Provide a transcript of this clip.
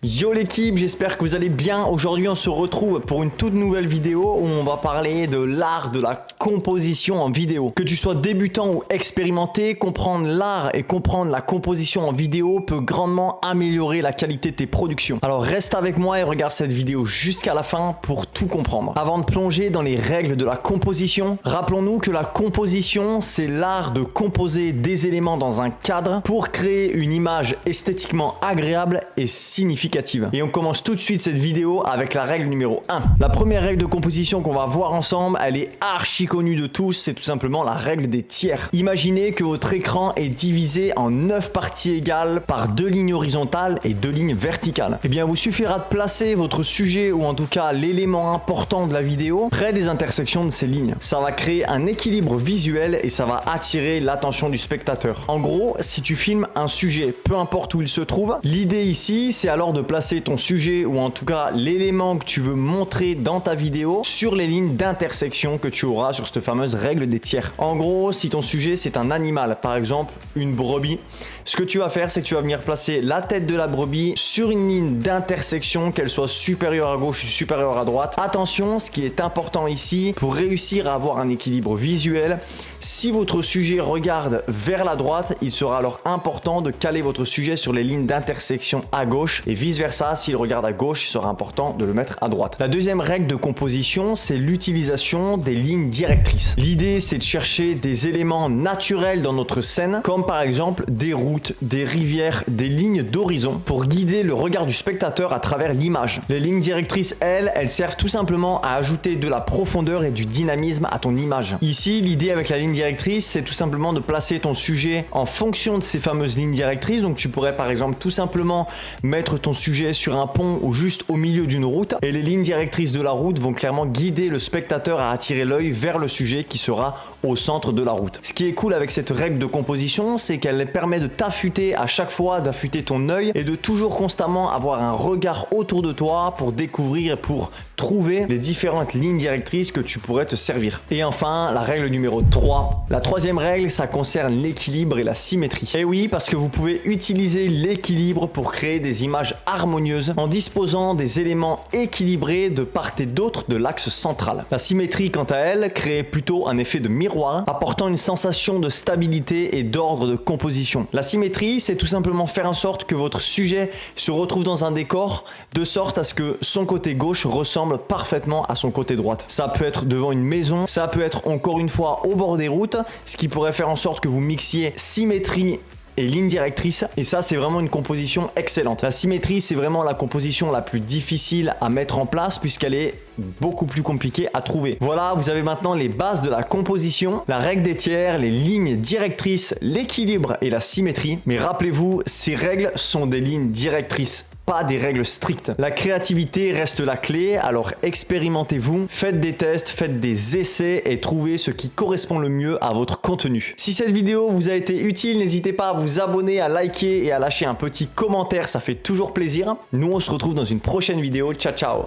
Yo l'équipe, j'espère que vous allez bien. Aujourd'hui on se retrouve pour une toute nouvelle vidéo où on va parler de l'art de la composition en vidéo. Que tu sois débutant ou expérimenté, comprendre l'art et comprendre la composition en vidéo peut grandement améliorer la qualité de tes productions. Alors reste avec moi et regarde cette vidéo jusqu'à la fin pour tout comprendre. Avant de plonger dans les règles de la composition, rappelons-nous que la composition c'est l'art de composer des éléments dans un cadre pour créer une image esthétiquement agréable et significative. Et on commence tout de suite cette vidéo avec la règle numéro 1. La première règle de composition qu'on va voir ensemble, elle est archi connue de tous, c'est tout simplement la règle des tiers. Imaginez que votre écran est divisé en 9 parties égales par 2 lignes horizontales et 2 lignes verticales. Eh bien, vous suffira de placer votre sujet ou en tout cas l'élément important de la vidéo près des intersections de ces lignes. Ça va créer un équilibre visuel et ça va attirer l'attention du spectateur. En gros, si tu filmes un sujet, peu importe où il se trouve, l'idée ici, c'est alors de placer ton sujet ou en tout cas l'élément que tu veux montrer dans ta vidéo sur les lignes d'intersection que tu auras sur cette fameuse règle des tiers. En gros, si ton sujet c'est un animal, par exemple une brebis, ce que tu vas faire c'est que tu vas venir placer la tête de la brebis sur une ligne d'intersection, qu'elle soit supérieure à gauche ou supérieure à droite. Attention, ce qui est important ici pour réussir à avoir un équilibre visuel, si votre sujet regarde vers la droite, il sera alors important de caler votre sujet sur les lignes d'intersection à gauche et vice versa, s'il regarde à gauche, il sera important de le mettre à droite. La deuxième règle de composition, c'est l'utilisation des lignes directrices. L'idée, c'est de chercher des éléments naturels dans notre scène, comme par exemple des routes, des rivières, des lignes d'horizon pour guider le regard du spectateur à travers l'image. Les lignes directrices, elles servent tout simplement à ajouter de la profondeur et du dynamisme à ton image. Ici, l'idée avec la ligne directrice, c'est tout simplement de placer ton sujet en fonction de ces fameuses lignes directrices. Donc tu pourrais par exemple tout simplement mettre ton sujet sur un pont ou juste au milieu d'une route et les lignes directrices de la route vont clairement guider le spectateur à attirer l'œil vers le sujet qui sera au centre de la route. Ce qui est cool avec cette règle de composition, c'est qu'elle permet de t'affûter à chaque fois, d'affûter ton œil et de toujours constamment avoir un regard autour de toi pour découvrir, pour trouver les différentes lignes directrices que tu pourrais te servir. Et enfin, la règle numéro 3. La troisième règle, ça concerne l'équilibre et la symétrie. Et oui, parce que vous pouvez utiliser l'équilibre pour créer des images harmonieuses en disposant des éléments équilibrés de part et d'autre de l'axe central. La symétrie, quant à elle, crée plutôt un effet de miroir, apportant une sensation de stabilité et d'ordre de composition. La symétrie, c'est tout simplement faire en sorte que votre sujet se retrouve dans un décor de sorte à ce que son côté gauche ressemble parfaitement à son côté droite. Ça peut être devant une maison, ça peut être encore une fois au bord des routes, ce qui pourrait faire en sorte que vous mixiez symétrie et ligne directrice, et ça c'est vraiment une composition excellente. La symétrie, c'est vraiment la composition la plus difficile à mettre en place puisqu'elle est beaucoup plus compliquée à trouver. Voilà, vous avez maintenant les bases de la composition, la règle des tiers, les lignes directrices, l'équilibre et la symétrie. Mais rappelez-vous, ces règles sont des lignes directrices, pas des règles strictes. La créativité reste la clé, alors expérimentez-vous, faites des tests, faites des essais et trouvez ce qui correspond le mieux à votre contenu. Si cette vidéo vous a été utile, n'hésitez pas à vous abonner, à liker et à lâcher un petit commentaire, ça fait toujours plaisir. Nous on se retrouve dans une prochaine vidéo, ciao ciao.